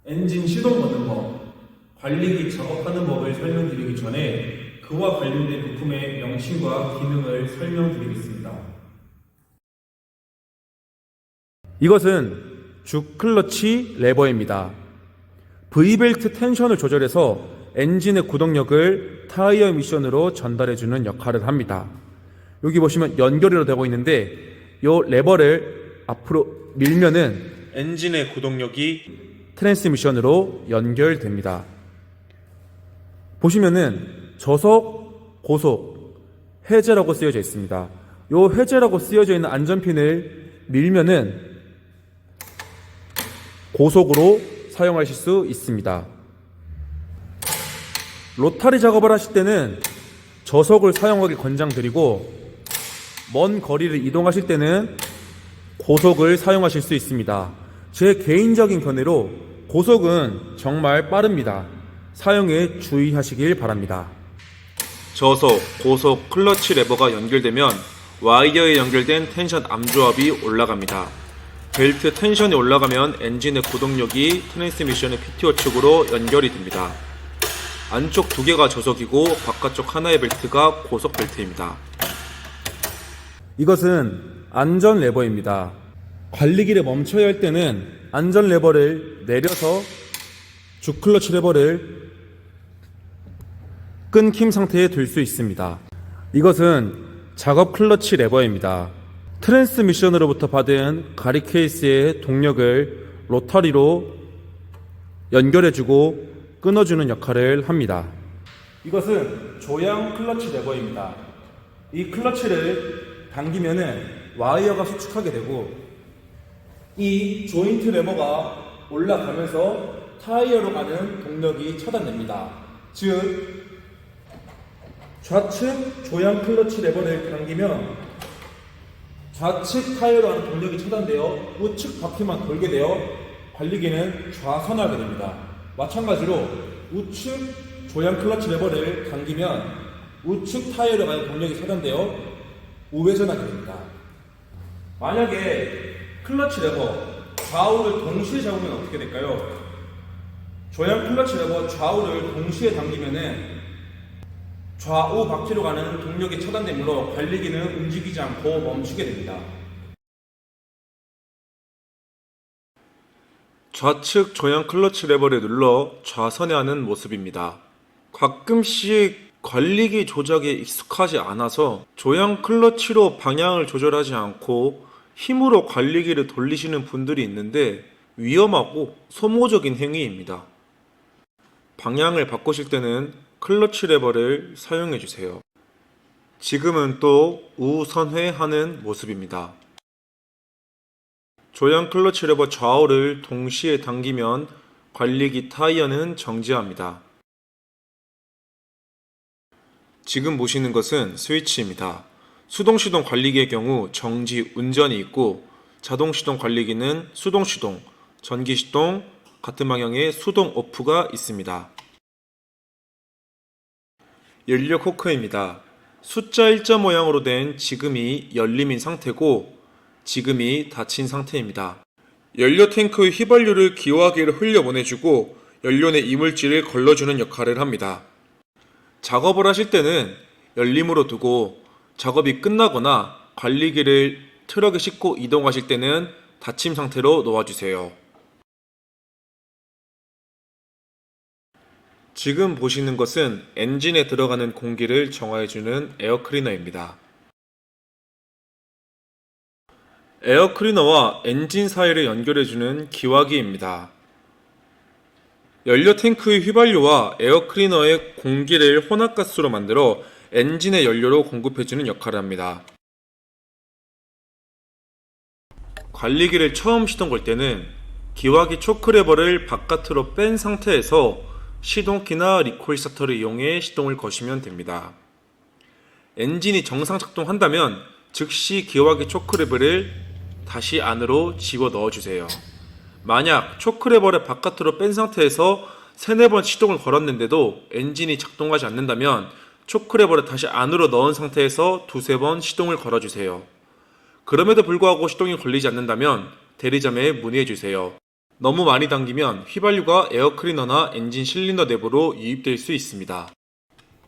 엔진 시동 거는 법, 관리기 작업하는 법을 설명드리기 전에 그와 관련된 부품의 명칭과 기능을 설명드리겠습니다. 이것은 주 클러치 레버입니다. V벨트 텐션을 조절해서 엔진의 구동력을 타이어 미션으로 전달해주는 역할을 합니다. 여기 보시면 연결이 되고 있는데 이 레버를 앞으로 밀면은 엔진의 구동력이 트랜스미션으로 연결됩니다. 보시면은 저속, 고속, 해제라고 쓰여져 있습니다. 이 해제라고 쓰여져 있는 안전핀을 밀면은 고속으로 사용하실 수 있습니다. 로타리 작업을 하실 때는 저속을 사용하기 권장드리고 먼 거리를 이동하실 때는 고속을 사용하실 수 있습니다. 제 개인적인 견해로 고속은 정말 빠릅니다. 사용에 주의하시길 바랍니다. 저속, 고속, 클러치 레버가 연결되면 와이어에 연결된 텐션 암조합이 올라갑니다. 벨트 텐션이 올라가면 엔진의 구동력이 트랜스미션의 PTO 측으로 연결이 됩니다. 안쪽 두 개가 저속이고 바깥쪽 하나의 벨트가 고속 벨트입니다. 이것은 안전 레버입니다. 관리기를 멈춰야 할 때는 안전 레버를 내려서 주 클러치 레버를 끊김 상태에 둘 수 있습니다. 이것은 작업 클러치 레버입니다. 트랜스미션으로부터 받은 가리 케이스의 동력을 로터리로 연결해주고 끊어주는 역할을 합니다. 이것은 조향 클러치 레버입니다. 이 클러치를 당기면은 와이어가 수축하게 되고 이 조인트 레버가 올라가면서 타이어로 가는 동력이 차단됩니다. 즉 좌측 조향 클러치 레버를 당기면 좌측 타이어로 가는 동력이 차단되어 우측 바퀴만 돌게 되어 관리기는 좌선하게 됩니다. 마찬가지로 우측 조향 클러치 레버를 당기면 우측 타이어로 가는 동력이 차단되어 우회전하게 됩니다. 만약에 클러치 레버 좌우를 동시에 잡으면 어떻게 될까요? 조향 클러치 레버 좌우를 동시에 당기면은 좌우 바퀴로 가는 동력이 차단되므로 관리기는 움직이지 않고 멈추게 됩니다. 좌측 조향 클러치 레버를 눌러 좌선에 하는 모습입니다. 가끔씩 관리기 조작에 익숙하지 않아서 조향 클러치로 방향을 조절하지 않고 힘으로 관리기를 돌리시는 분들이 있는데 위험하고 소모적인 행위입니다. 방향을 바꾸실 때는 클러치 레버를 사용해 주세요. 지금은 또 우선회하는 모습입니다. 조향 클러치 레버 좌우를 동시에 당기면 관리기 타이어는 정지합니다. 지금 보시는 것은 스위치입니다. 수동시동 관리기의 경우 정지 운전이 있고 자동시동 관리기는 수동시동, 전기시동, 같은 방향의 수동 오프가 있습니다. 연료 코크입니다. 숫자 일자 모양으로 된 지금이 열림인 상태고 지금이 닫힌 상태입니다. 연료 탱크의 휘발유를 기화기를 흘려보내주고 연료 내 이물질을 걸러주는 역할을 합니다. 작업을 하실 때는 열림으로 두고 작업이 끝나거나 관리기를 트럭에 싣고 이동하실 때는 닫힘 상태로 놓아주세요. 지금 보시는 것은 엔진에 들어가는 공기를 정화해주는 에어클리너입니다. 에어클리너와 엔진 사이를 연결해주는 기화기입니다. 연료 탱크의 휘발유와 에어클리너의 공기를 혼합가스로 만들어 엔진의 연료로 공급해주는 역할을 합니다. 관리기를 처음 시동 걸 때는 기화기 초크레버를 바깥으로 뺀 상태에서 시동키나 리콜 스타터를 이용해 시동을 거시면 됩니다. 엔진이 정상 작동한다면 즉시 기화기 초크레버를 다시 안으로 집어 넣어주세요. 만약 초크레버를 바깥으로 뺀 상태에서 3-4번 시동을 걸었는데도 엔진이 작동하지 않는다면 초크레버를 다시 안으로 넣은 상태에서 2-3번 시동을 걸어주세요. 그럼에도 불구하고 시동이 걸리지 않는다면 대리점에 문의해주세요. 너무 많이 당기면 휘발유가 에어클리너나 엔진 실린더 내부로 유입될 수 있습니다.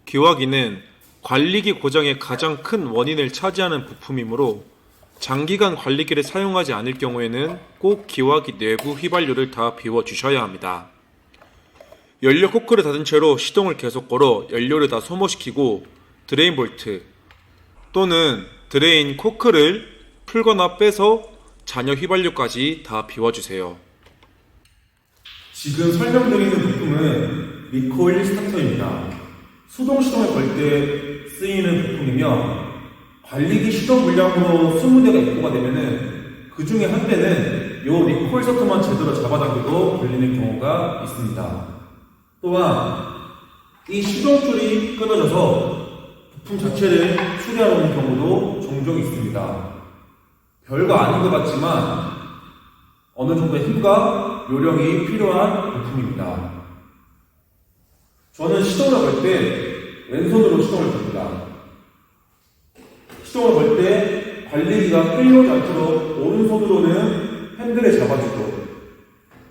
기화기는 관리기 고장의 가장 큰 원인을 차지하는 부품이므로 장기간 관리기를 사용하지 않을 경우에는 꼭 기화기 내부 휘발유를 다 비워주셔야 합니다. 연료 코크를 닫은 채로 시동을 계속 걸어 연료를 다 소모시키고 드레인 볼트 또는 드레인 코크를 풀거나 빼서 잔여 휘발유까지 다 비워주세요. 지금 설명드리는 부품은 리코일 스타터입니다. 수동 시동을 걸 때 쓰이는 부품이며 관리기 시동 물량으로 20대가 입고가 되면은 그 중에 한 대는 이 리코일 스타터만 제대로 잡아당겨도 걸리는 경우가 있습니다. 또한 이 시동줄이 끊어져서 부품 자체를 수리하러 오는 경우도 종종 있습니다. 별거 아닌 것 같지만 어느 정도의 힘과 요령이 필요한 부품입니다. 저는 시동을 걸 때 왼손으로 시동을 겁니다. 시동을 걸 때 관리기가 끌려오지 않도록 오른손으로는 핸들을 잡아주고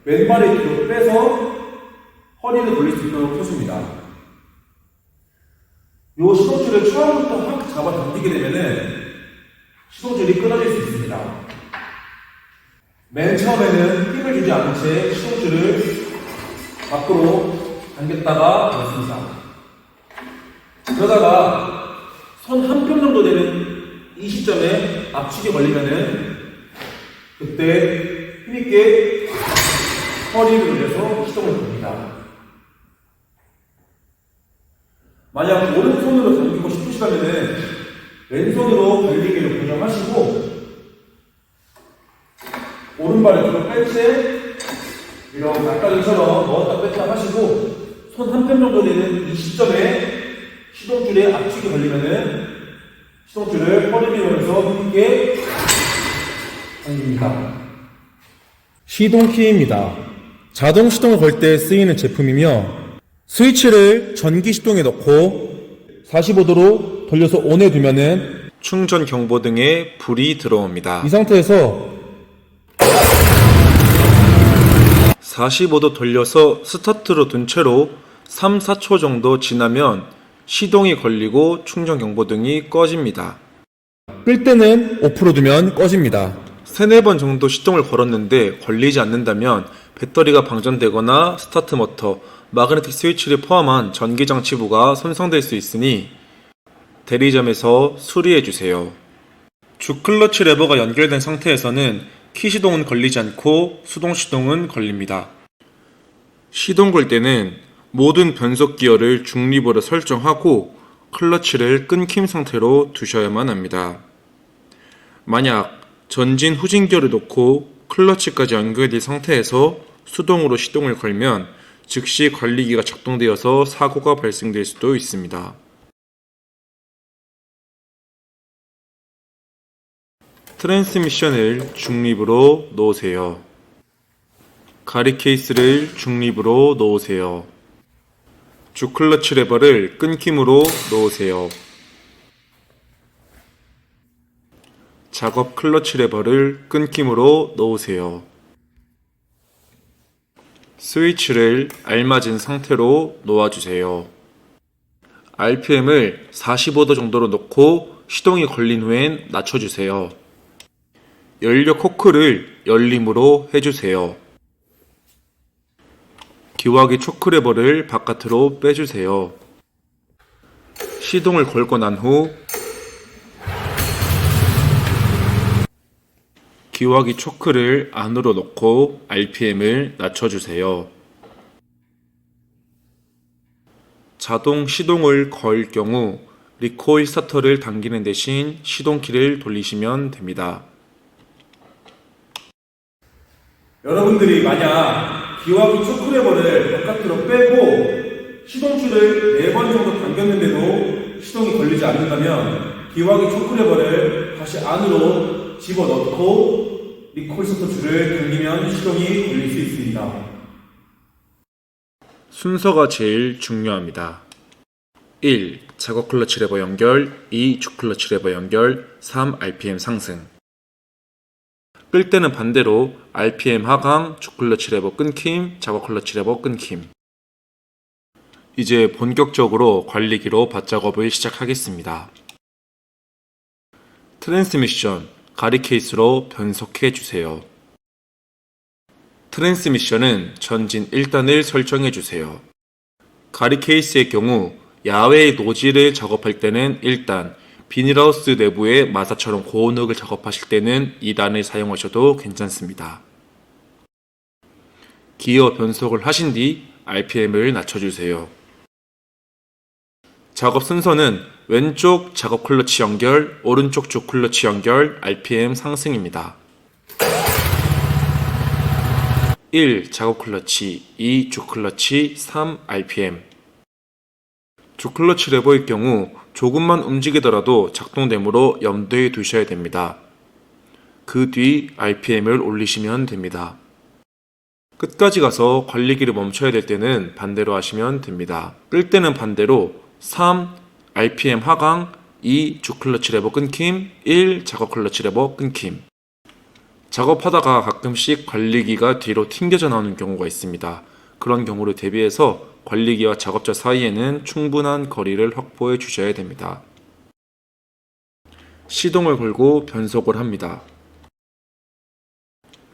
왼발을 뒤로 빼서 허리를 돌릴 수 있도록 펴줍니다. 이 시동줄을 처음부터 확 잡아당기게 되면은 시동줄이 끊어질 수 있습니다. 맨 처음에는 힘을 주지 않은 채 시동줄을 밖으로 당겼다가 넣습니다. 그러다가 손 한 뼘 정도 되는 이 시점에 압축이 걸리면은 그때 힘있게 허리를 돌려서 시동을 겁니다. 만약 오른손으로 당기고 싶으시다면은 왼손으로 관리기를 고정하시고 오른발을 뒤로 뺄 때 이런 낙가기처럼 넣었다 뺐다 하시고 손 한 뼘 정도 되는 이 시점에 시동줄에 압축이 걸리면은 시동줄을 허리 밀면서 힘있게 당깁니다. 시동키입니다. 자동 시동을 걸 때 쓰이는 제품이며 스위치를 전기 시동에 넣고 45도로 돌려서 ON에 두면은 충전 경보등에 불이 들어옵니다. 이 상태에서 45도 돌려서 스타트로 둔 채로 3, 4초 정도 지나면 시동이 걸리고 충전 경보등이 꺼집니다. 끌 때는 오프로 두면 꺼집니다. 3, 4번 정도 시동을 걸었는데 걸리지 않는다면 배터리가 방전되거나 스타트 모터, 마그네틱 스위치를 포함한 전기장치부가 손상될 수 있으니 대리점에서 수리해주세요. 주 클러치 레버가 연결된 상태에서는 키 시동은 걸리지 않고 수동 시동은 걸립니다. 시동 걸 때는 모든 변속 기어를 중립으로 설정하고 클러치를 끊김 상태로 두셔야만 합니다. 만약 전진 후진 기어를 놓고 클러치까지 연결된 상태에서 수동으로 시동을 걸면 즉시 관리기가 작동되어서 사고가 발생될 수도 있습니다. 트랜스미션을 중립으로 놓으세요. 가리 케이스를 중립으로 놓으세요. 주 클러치 레버를 끊김으로 놓으세요. 작업 클러치 레버를 끊김으로 놓으세요. 스위치를 알맞은 상태로 놓아주세요. RPM을 45도 정도로 놓고 시동이 걸린 후엔 낮춰주세요. 연료 코크를 열림으로 해주세요. 기화기 초크 레버를 바깥으로 빼주세요. 시동을 걸고 난 후 기화기 초크를 안으로 넣고 RPM을 낮춰주세요. 자동 시동을 걸 경우 리코일 스타터를 당기는 대신 시동키를 돌리시면 됩니다. 여러분들이 만약 기화기 초크 레버를 바깥으로 빼고 시동줄을 4번 정도 당겼는데도 시동이 걸리지 않는다면 기화기 초크 레버를 다시 안으로 집어넣고 리코일 스타터 줄을 당기면 시동이 걸릴 수 있습니다. 순서가 제일 중요합니다. 1. 작업 클러치 레버 연결 2. 주 클러치 레버 연결 3. RPM 상승 끌 때는 반대로 RPM 하강, 주클러치 레버 끊김, 작업 클러치 레버 끊김. 이제 본격적으로 관리기로 밭작업을 시작하겠습니다. 트랜스미션, 가리 케이스로 변속해 주세요. 트랜스미션은 전진 1단을 설정해 주세요. 가리 케이스의 경우 야외 노즐을 작업할 때는 1단, 비닐하우스 내부에 마사처럼 고온 흙을 작업하실 때는 2단을 사용하셔도 괜찮습니다. 기어 변속을 하신 뒤 RPM을 낮춰주세요. 작업 순서는 왼쪽 작업 클러치 연결, 오른쪽 주 클러치 연결, RPM 상승입니다. 1. 작업 클러치, 2. 주 클러치, 3. RPM. 주 클러치 레버의 경우 조금만 움직이더라도 작동되므로 염두에 두셔야 됩니다. 그 뒤 RPM을 올리시면 됩니다. 끝까지 가서 관리기를 멈춰야 될 때는 반대로 하시면 됩니다. 끌 때는 반대로 3. RPM 하강, 2. 주 클러치 레버 끊김, 1. 작업 클러치 레버 끊김. 작업하다가 가끔씩 관리기가 뒤로 튕겨져 나오는 경우가 있습니다. 그런 경우를 대비해서 관리기와 작업자 사이에는 충분한 거리를 확보해 주셔야 됩니다. 시동을 걸고 변속을 합니다.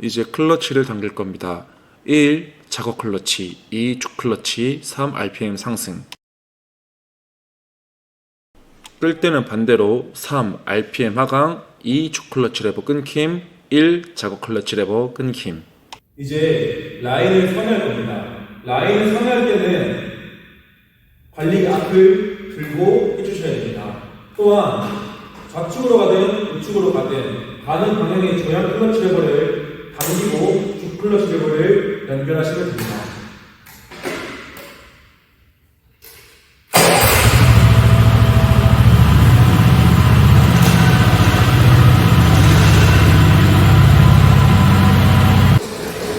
이제 클러치를 당길 겁니다. 1. 작업 클러치, 2. 주 클러치, 3. RPM 상승. 끌 때는 반대로 3. RPM 하강, 2. 주 클러치 레버 끊김, 1. 작업 클러치 레버 끊김. 이제 라인을 선회할 겁니다. 라인을 선회할 때는 관리기 앞을 들고 해주셔야 됩니다. 또한 좌측으로 가든 우측으로 가든 가는 방향의 조향 클러치 레버를 당기고 주 클러치 레버를 연결하시면 됩니다.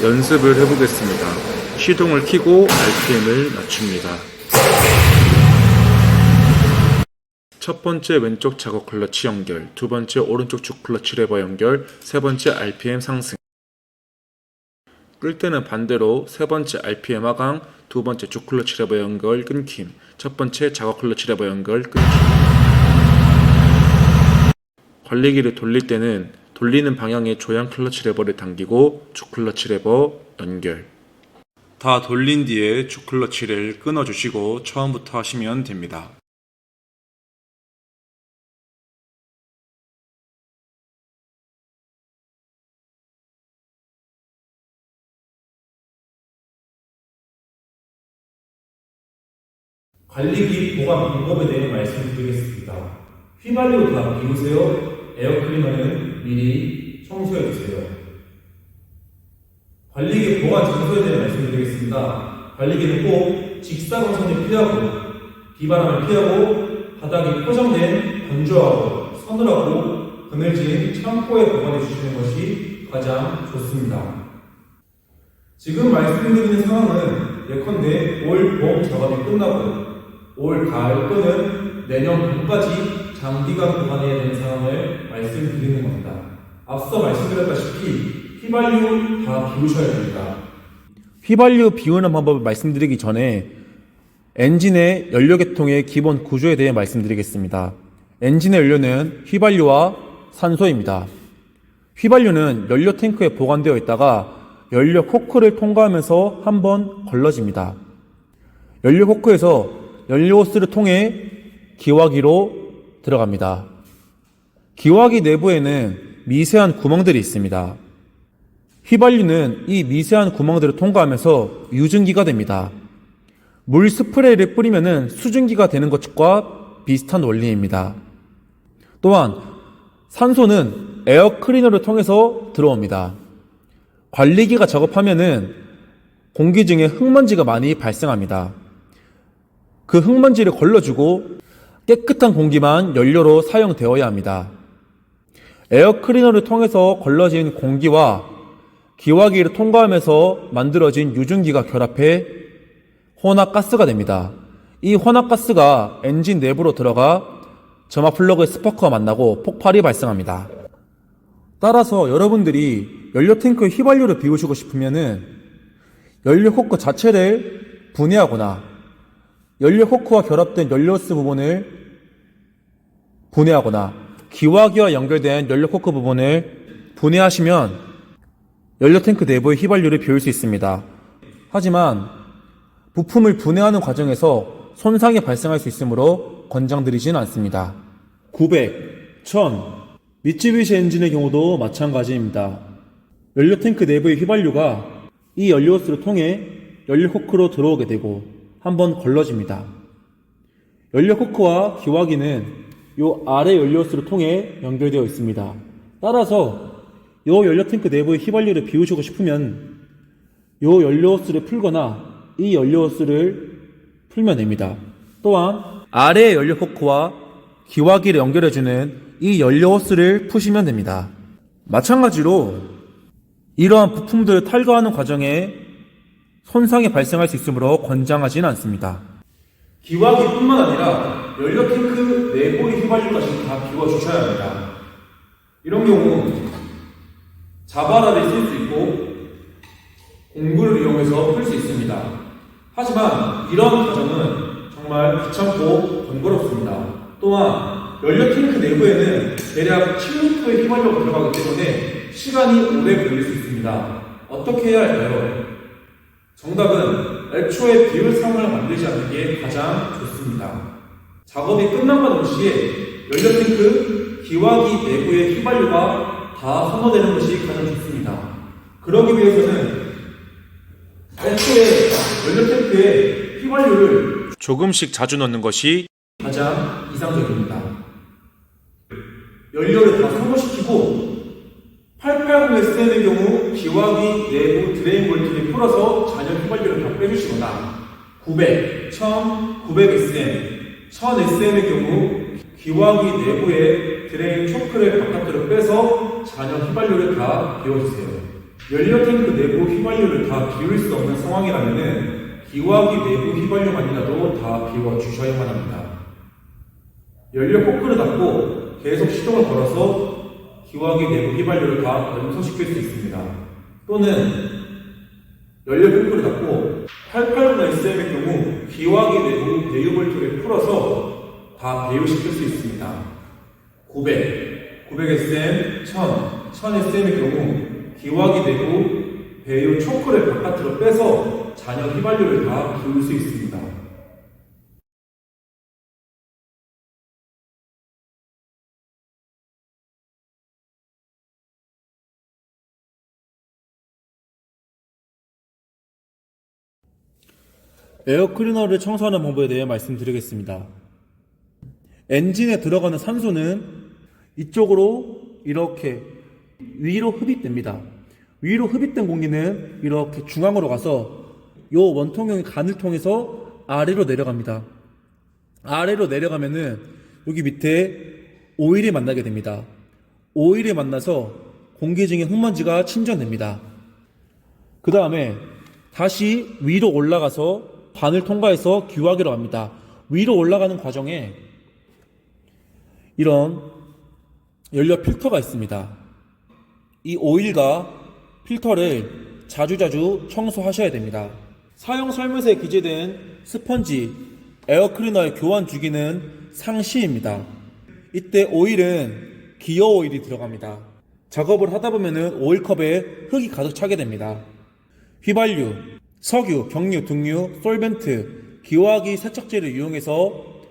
연습을 해보겠습니다. 시동을 켜고 RPM을 낮춥니다. 첫 번째 왼쪽 작업 클러치 연결, 두 번째 오른쪽 주 클러치 레버 연결, 세 번째 RPM 상승. 끌 때는 반대로 세 번째 RPM 하강, 두 번째 주 클러치 레버 연결 끊김, 첫 번째 작업 클러치 레버 연결 끊김. 관리기를 돌릴 때는 돌리는 방향의 조향 클러치 레버를 당기고 주 클러치 레버 연결. 다 돌린 뒤에 주 클러치를 끊어주시고 처음부터 하시면 됩니다. 관리기 보관 방법에 대해 말씀드리겠습니다. 휘발유 다 비우세요. 에어클리너는 미리 청소해주세요. 관리기 보관 장소에 대해 말씀드리겠습니다. 관리기는 꼭 직사광선을 피하고 비바람을 피하고 바닥이 포장된 건조하고 서늘하고 그늘진 창고에 보관해 주시는 것이 가장 좋습니다. 지금 말씀드리는 상황은 예컨대 올 봄 작업이 끝나고 올 가을 또는 내년 봄까지 장기간 보관해야 되는 상황을 말씀드리는 겁니다. 앞서 말씀드렸다시피 휘발유 다 비우셔야 됩니다. 휘발유 비우는 방법을 말씀드리기 전에 엔진의 연료계통의 기본 구조에 대해 말씀드리겠습니다. 엔진의 연료는 휘발유와 산소입니다. 휘발유는 연료 탱크에 보관되어 있다가 연료 코크를 통과하면서 한번 걸러집니다. 연료 코크에서 연료 호스를 통해 기화기로 들어갑니다. 기화기 내부에는 미세한 구멍들이 있습니다. 휘발유는 이 미세한 구멍들을 통과하면서 유증기가 됩니다. 물 스프레이를 뿌리면 수증기가 되는 것과 비슷한 원리입니다. 또한 산소는 에어 클리너를 통해서 들어옵니다. 관리기가 작업하면은 공기 중에 흙먼지가 많이 발생합니다. 그 흙먼지를 걸러주고 깨끗한 공기만 연료로 사용되어야 합니다. 에어 클리너를 통해서 걸러진 공기와 기화기를 통과하면서 만들어진 유증기가 결합해 혼합가스가 됩니다. 이 혼합가스가 엔진 내부로 들어가 점화 플러그의 스파크와 만나고 폭발이 발생합니다. 따라서 여러분들이 연료탱크의 휘발유를 비우시고 싶으면은 연료 코크 자체를 분해하거나 연료 코크와 결합된 연료호스 부분을 분해하거나 기화기와 연결된 연료 코크 부분을 분해하시면 연료탱크 내부의 휘발유를 비울 수 있습니다. 하지만 부품을 분해하는 과정에서 손상이 발생할 수 있으므로 권장드리지는 않습니다. 900, 1000, 미쯔비시 엔진의 경우도 마찬가지입니다. 연료탱크 내부의 휘발유가 이 연료호스를 통해 연료 코크로 들어오게 되고 한번 걸러집니다. 연료 코크와 기화기는 이 아래 연료호스를 통해 연결되어 있습니다. 따라서 이 연료탱크 내부의 휘발유를 비우시고 싶으면 이 연료호스를 풀거나 이 연료호스를 풀면 됩니다. 또한 아래의 연료 코크와 기화기를 연결해주는 이 연료호스를 푸시면 됩니다. 마찬가지로 이러한 부품들을 탈거하는 과정에 손상이 발생할 수 있으므로 권장하지는 않습니다. 기화기뿐만 아니라 연료탱크 내부의 휘발유까지 다 비워주셔야 합니다. 이런 경우 자바라를 쓸 수 있고 공구를 이용해서 풀 수 있습니다. 하지만 이런 과정은 정말 귀찮고 번거롭습니다. 또한 연료탱크 내부에는 대략 7리터의 휘발유가 들어가기 때문에 시간이 오래 걸릴 수 있습니다. 어떻게 해야 할까요? 정답은 애초에 비울 상황을 만들지 않는 게 가장 좋습니다. 작업이 끝난과 동시에 연료탱크 기화기 내부의 휘발유가 다 소모되는 것이 가장 좋습니다. 그러기 위해서는 애초에 연료탱크에 휘발유를 조금씩 자주 넣는 것이 가장 이상적입니다. 연료를 다 소모시키고 880SM의 경우 기화기 내부 드레인 볼트를 풀어서 잔여 휘발유를 다 빼주시거나 900, 1000, 900SM, 1000SM의 경우 기화기 내부의 드레인 초크를 바깥으로 빼서 잔여 휘발유를 다 비워주세요. 연료탱크 내부 휘발유를 다 비울 수 없는 상황이라면 기화기 내부 휘발유만이라도 다 비워주셔야만 합니다. 연료 코크를 닫고 계속 시동을 걸어서 기화기 내부 휘발유를 다 연소시킬 수 있습니다. 또는 연료 코크를 닫고 880SM의 경우 기화기 내부 배유 볼트를 풀어서 다 배유시킬 수 있습니다. 900, 900SM, 1000, 1000SM의 경우 기화기 내부 배유 초크를 바깥으로 빼서 잔여 휘발유를 다 비울 수 있습니다. 에어클리너를 청소하는 방법에 대해 말씀드리겠습니다. 엔진에 들어가는 산소는 이쪽으로 이렇게 위로 흡입됩니다. 위로 흡입된 공기는 이렇게 중앙으로 가서 이 원통형의 간을 통해서 아래로 내려갑니다. 아래로 내려가면은 여기 밑에 오일이 만나게 됩니다. 오일이 만나서 공기 중에 흙먼지가 침전됩니다. 그 다음에 다시 위로 올라가서 관을 통과해서 기화기로 갑니다. 위로 올라가는 과정에 이런 연료 필터가 있습니다. 이 오일과 필터를 자주자주 청소하셔야 됩니다. 사용 설명서에 기재된 스펀지, 에어클리너의 교환 주기는 상시입니다. 이때 오일은 기어 오일이 들어갑니다. 작업을 하다 보면은 오일컵에 흙이 가득 차게 됩니다. 휘발유, 석유, 경유, 등유, 솔벤트, 기화기 세척제를 이용해서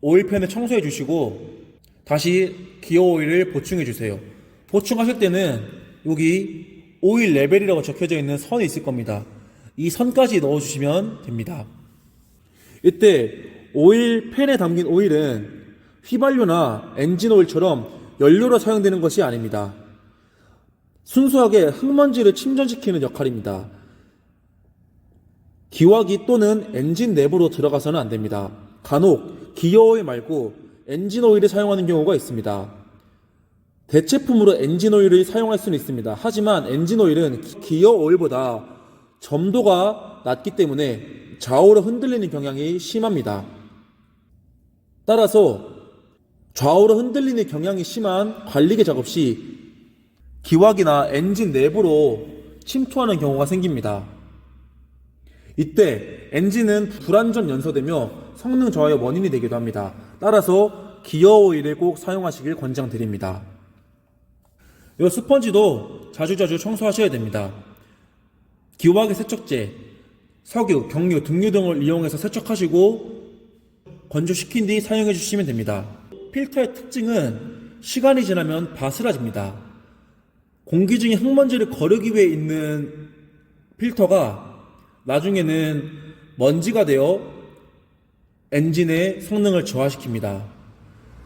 오일팬을 청소해 주시고 다시 기어 오일을 보충해 주세요. 보충하실 때는 여기 오일 레벨이라고 적혀져 있는 선이 있을 겁니다. 이 선까지 넣어주시면 됩니다. 이때 오일 팬에 담긴 오일은 휘발유나 엔진 오일처럼 연료로 사용되는 것이 아닙니다. 순수하게 흙먼지를 침전시키는 역할입니다. 기화기 또는 엔진 내부로 들어가서는 안 됩니다. 간혹 기어 오일 말고 엔진 오일을 사용하는 경우가 있습니다. 대체품으로 엔진 오일을 사용할 수는 있습니다. 하지만 엔진 오일은 기어 오일보다 점도가 낮기 때문에 좌우로 흔들리는 경향이 심합니다. 따라서 좌우로 흔들리는 경향이 심한 관리기 작업 시 기화기나 엔진 내부로 침투하는 경우가 생깁니다. 이때 엔진은 불안전 연소되며 성능 저하의 원인이 되기도 합니다. 따라서 기어 오일을 꼭 사용하시길 권장드립니다. 이 스펀지도 자주자주 청소하셔야 됩니다. 기화기 세척제, 석유, 경유, 등유 등을 이용해서 세척하시고 건조시킨 뒤 사용해 주시면 됩니다. 필터의 특징은 시간이 지나면 바스라집니다. 공기 중에 흙먼지를 거르기 위해 있는 필터가 나중에는 먼지가 되어 엔진의 성능을 저하시킵니다.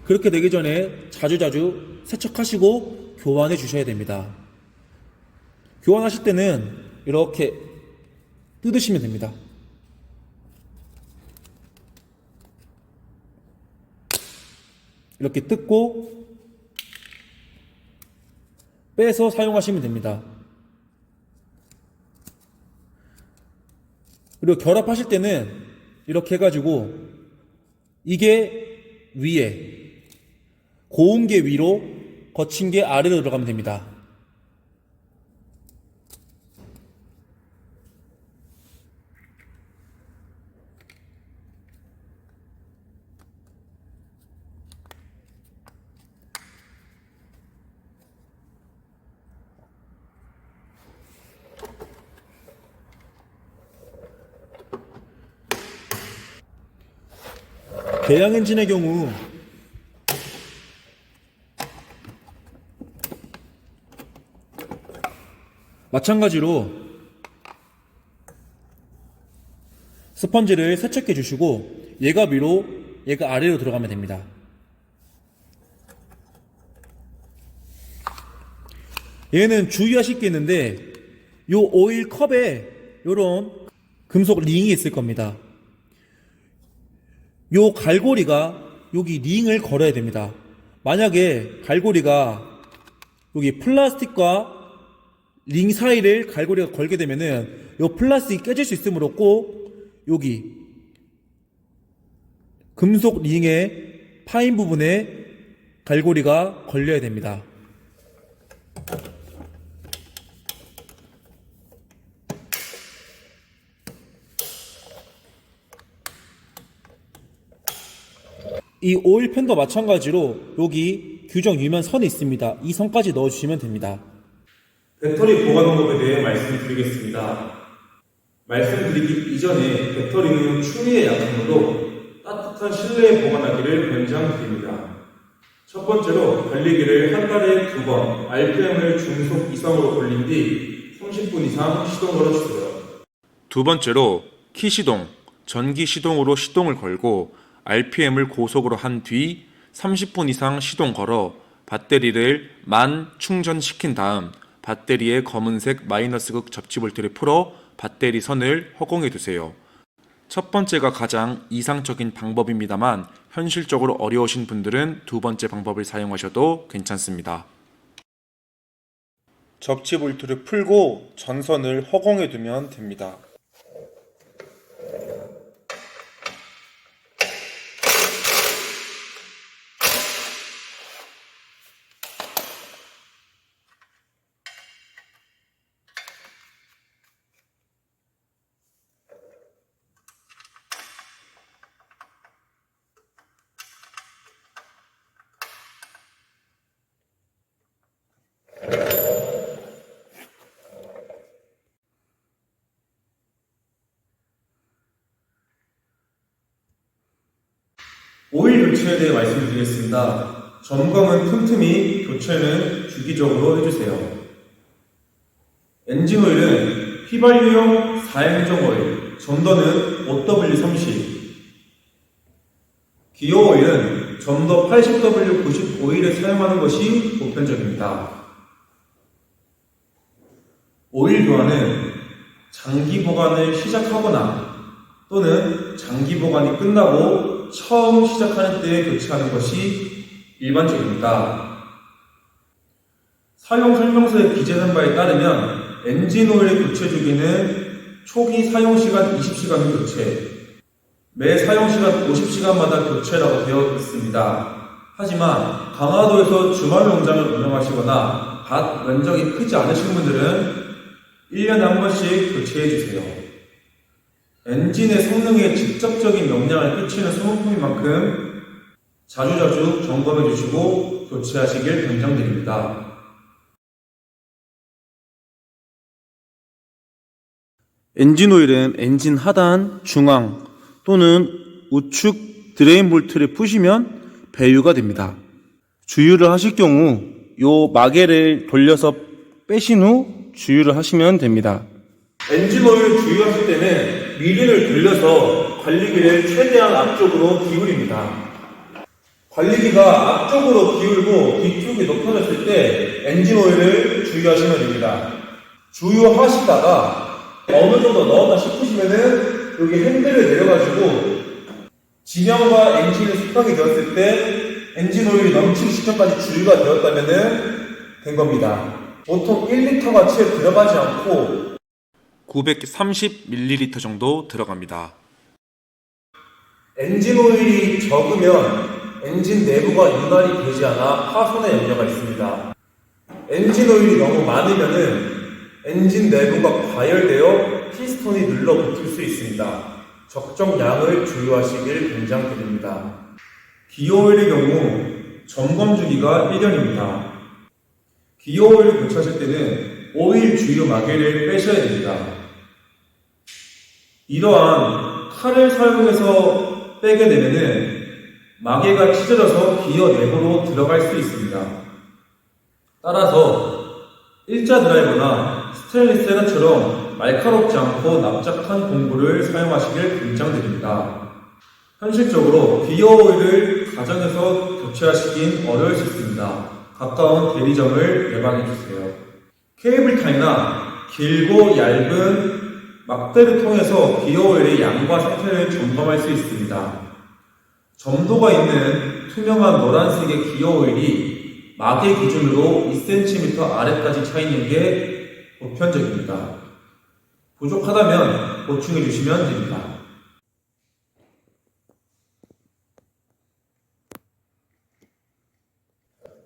그렇게 되기 전에 자주자주 세척하시고 교환해 주셔야 됩니다. 교환하실 때는 이렇게 뜯으시면 됩니다. 이렇게 뜯고 빼서 사용하시면 됩니다. 그리고 결합하실 때는 이렇게 해가지고 이게 위에, 고운 게 위로, 거친 게 아래로 들어가면 됩니다. 대양 엔진의 경우 마찬가지로 스펀지를 세척해 주시고 얘가 위로, 얘가 아래로 들어가면 됩니다. 얘는 주의하실 게 있는데 요 오일 컵에 요런 금속 링이 있을 겁니다. 요 갈고리가 여기 링을 걸어야 됩니다. 만약에 갈고리가 여기 플라스틱과 링 사이를 갈고리가 걸게 되면은 요 플라스틱이 깨질 수 있으므로 꼭 여기 금속 링의 파인 부분에 갈고리가 걸려야 됩니다. 이 오일팬도 마찬가지로 여기 규정 유면 선이 있습니다. 이 선까지 넣어주시면 됩니다. 배터리 보관 방법에 대해 말씀드리겠습니다. 말씀드리기 이전에 배터리는 추위에 약하므로 따뜻한 실내에 보관하기를 권장드립니다. 첫 번째로 관리기를 한 달에 2번 RPM을 중속 이상으로 돌린 뒤 30분 이상 시동 걸어주세요. 두 번째로 키 시동, 전기 시동으로 시동을 걸고 RPM을 고속으로 한 뒤 30분 이상 시동 걸어 배터리를 만 충전시킨 다음 배터리의 검은색 마이너스극 접지 볼트를 풀어 배터리 선을 허공에 두세요. 첫 번째가 가장 이상적인 방법입니다만 현실적으로 어려우신 분들은 두 번째 방법을 사용하셔도 괜찮습니다. 접지 볼트를 풀고 전선을 허공에 두면 됩니다. 오일 교체에 대해 말씀드리겠습니다. 점검은 틈틈이, 교체는 주기적으로 해주세요. 엔진 오일은 휘발유용 4행정 오일, 점더는 OW30, 기어 오일은 점더 80W90 오일을 사용하는 것이 보편적입니다. 오일 교환은 장기 보관을 시작하거나 또는 장기 보관이 끝나고 처음 시작하는 때에 교체하는 것이 일반적입니다. 사용 설명서에 기재된 바에 따르면 엔진 오일의 교체 주기는 초기 사용시간 20시간 후 교체, 매 사용시간 50시간마다 교체라고 되어 있습니다. 하지만 강화도에서 주말 농장을 운영하시거나 밭 면적이 크지 않으신 분들은 1년에 한 번씩 교체해 주세요. 엔진의 성능에 직접적인 영향을 끼치는 소모품인 만큼 자주자주 점검해 주시고 교체하시길 권장드립니다. 엔진 오일은 엔진 하단, 중앙 또는 우측 드레인 볼트를 푸시면 배유가 됩니다. 주유를 하실 경우 요 마개를 돌려서 빼신 후 주유를 하시면 됩니다. 엔진 오일을 주유하실 때는 미리를 돌려서 관리기를 최대한 앞쪽으로 기울입니다. 관리기가 앞쪽으로 기울고 뒤쪽이 높아졌을 때 엔진 오일을 주유하시면 됩니다. 주유하시다가 어느 정도 넣었다 싶으시면은 여기 핸들을 내려가지고 지면과 엔진이 수평이 되었을 때 엔진 오일이 넘치기 직전까지 주유가 되었다면은 된 겁니다. 보통 1리터가 채 들어가지 않고 930ml 정도 들어갑니다. 엔진 오일이 적으면 엔진 내부가 윤활이 되지 않아 파손의 염려가 있습니다. 엔진 오일이 너무 많으면은 엔진 내부가 과열되어 피스톤이 눌러붙을 수 있습니다. 적정량을 주유하시길 권장드립니다. 기어오일의 경우 점검 주기가 1년입니다. 기어오일을 교체하실 때는 오일 주유 마개를 빼셔야 됩니다. 이러한 칼을 사용해서 빼게 되면은 마개가 찢어져서 기어 내부로 들어갈 수 있습니다. 따라서 일자 드라이버나 스테인리스 헤라처럼 날카롭지 않고 납작한 공구를 사용하시길 권장드립니다. 현실적으로 기어 오일을 가정에서 교체하시긴 어려울 수 있습니다. 가까운 대리점을 예방해주세요. 케이블 타이나 길고 얇은 막대를 통해서 기어 오일의 양과 상태를 점검할 수 있습니다. 점도가 있는 투명한 노란색의 기어 오일이 마개 기준으로 2cm 아래까지 차 있는 게 보편적입니다. 부족하다면 보충해 주시면 됩니다.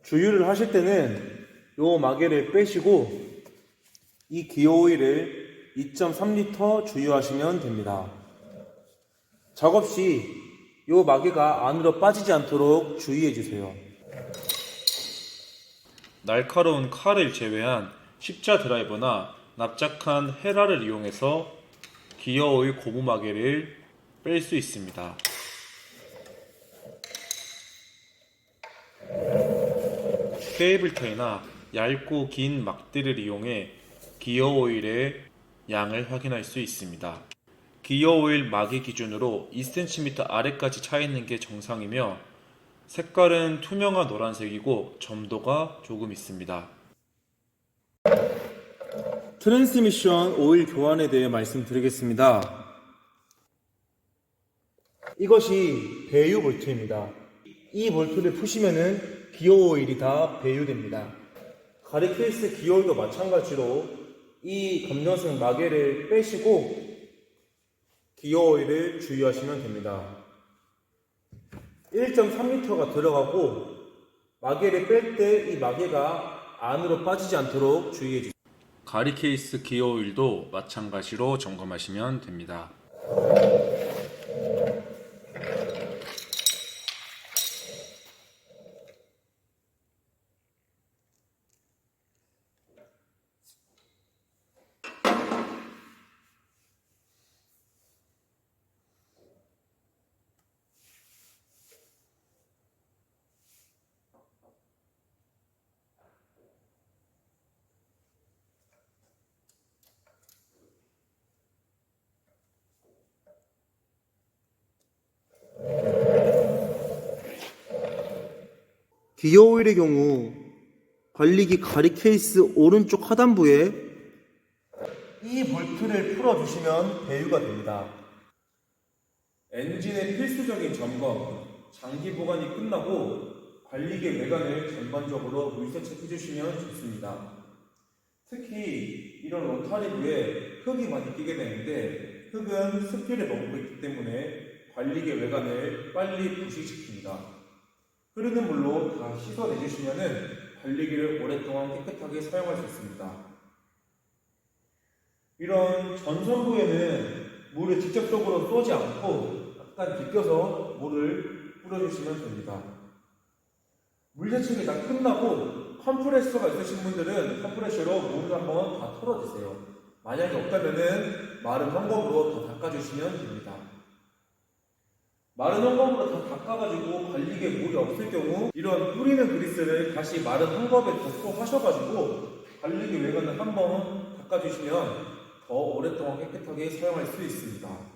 주유를 하실 때는 요 마개를 빼시고 이 기어 오일을 2.3L 주유하시면 됩니다. 작업 시 요 마개가 안으로 빠지지 않도록 주의해 주세요. 날카로운 칼을 제외한 십자 드라이버나 납작한 헤라를 이용해서 기어 오일 고무 마개를 뺄 수 있습니다. 케이블 타이나 얇고 긴 막대를 이용해 기어 오일의 양을 확인할 수 있습니다. 기어 오일 마개 기준으로 2cm 아래까지 차 있는 게 정상이며 색깔은 투명한 노란색이고 점도가 조금 있습니다. 트랜스미션 오일 교환에 대해 말씀드리겠습니다. 이것이 배유 볼트입니다. 이 볼트를 푸시면은 기어 오일이 다 배유됩니다. 가리 케이스 기어 오일도 마찬가지로 이 검정색 마개를 빼시고 기어 오일을 주유하시면 됩니다. 1.3L가 들어가고 마개를 뺄 때 이 마개가 안으로 빠지지 않도록 주의해 주세요. 가리 케이스 기어 오일도 마찬가지로 점검하시면 됩니다. 기어 오일의 경우 관리기 가리 케이스 오른쪽 하단부에 이 볼트를 풀어주시면 배유가 됩니다. 엔진의 필수적인 점검, 장기 보관이 끝나고 관리기 외관을 전반적으로 물세척 해주시면 좋습니다. 특히 이런 로타리부에 흙이 많이 끼게 되는데 흙은 습기를 머금고 있기 때문에 관리기 외관을 빨리 부식시킵니다. 흐르는 물로 다 씻어내주시면 관리기를 오랫동안 깨끗하게 사용할 수 있습니다. 이런 전선부에는 물을 직접적으로 쏘지 않고 약간 비껴서 물을 뿌려주시면 됩니다. 물세척이 다 끝나고 컴프레셔가 있으신 분들은 컴프레셔로 물을 한번 다 털어주세요. 만약에 없다면은 마른 헝겊으로 다 닦아주시면 됩니다. 마른 헝겊으로 다 닦아가지고 관리기에 물이 없을 경우 이런 뿌리는 그리스를 다시 마른 헝겊에 덮고 하셔가지고 관리기 외관을 한번 닦아주시면 더 오랫동안 깨끗하게 사용할 수 있습니다.